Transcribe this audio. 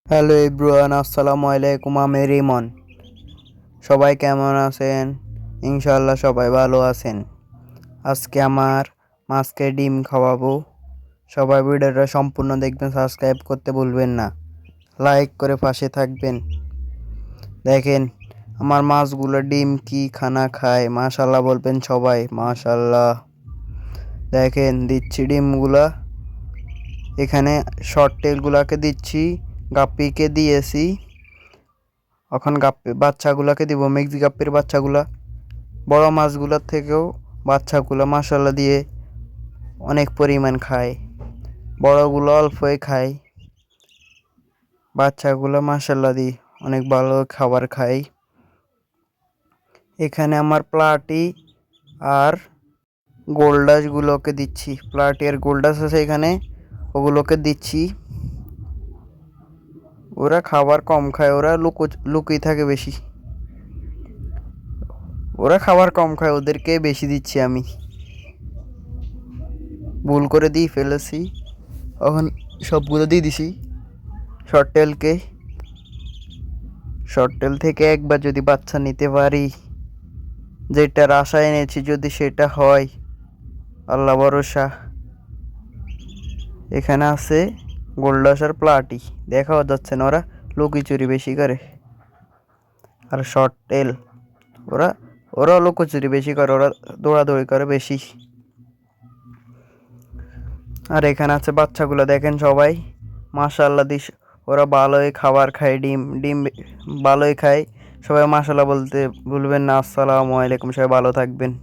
Hello everyone, আসসালামু আলাইকুম। আমি রিমন। সবাই কেমন আছেন? ইনশাআল্লাহ সবাই ভালো আছেন। আজকে আমার মাছকে ডিম খাওয়াবো। সবাই ভিডিওটা সম্পূর্ণ দেখবেন, সাবস্ক্রাইব করতে ভুলবেন না, লাইক করে পাশে থাকবেন। দেখেন আমার মাছগুলো ডিম কি খানা খায়, মাশাআল্লাহ বলবেন সবাই, মাশাআল্লাহ। দেখেন দিচ্ছি ডিমগুলা, এখানে শর্ট টেলগুলাকে দিচ্ছি, গাপ্পিকে দিয়েছি, এখন গাপ্পি বাচ্চাগুলাকে দিব, মিক্স গাপ্পির বাচ্চাগুলা। বড় মাছগুলোর থেকেও বাচ্চাগুলো মাশাআল্লাহ দিয়ে অনেক পরিমাণ খায়, বড়গুলো অল্পই খায়, বাচ্চাগুলো মাশাআল্লাহ দিয়ে অনেক ভালো খাবার খায়। এখানে আমার প্লাটি আর গোল্ডাসগুলোকে দিচ্ছি, প্লাটি আর গোল্ডাস আছে এখানে, ওগুলোকে দিচ্ছি। ওরা খাবার কম খায়, ওরা লুকিয়ে থাকে বেশি, ওরা খাবার কম খায়, ওদেরকে বেশি দিচ্ছি আমি, ভুল করে দিয়ে ফেলেছি। এখন সবগুলো দিয়ে দিছি শর্ট টেলকে। শর্ট টেল থেকে একবার যদি বাচ্চা নিতে পারি, যেটার আশা এনেছি যদি সেটা হয়, আল্লাহ ভরসা। এখানে আছে গোল্ডাস আর প্লাটি, দেখাও যাচ্ছে না, ওরা লুকোচুরি বেশি করে। আর শর্ট টেল ওরা ওরা লুকোচুরি বেশি করে, ওরা দৌড়াদৌড়ি করে বেশি। আর এখানে আছে বাচ্চাগুলো, দেখেন সবাই মাশাআল্লাহ দিস, ওরা ভালোই খাবার খায়, ডিম ডিম ভালোই খায়। সবাই মাশাআল্লাহ বলতে ভুলবেন না। আসসালামু আলাইকুম, সবাই ভালো থাকবেন।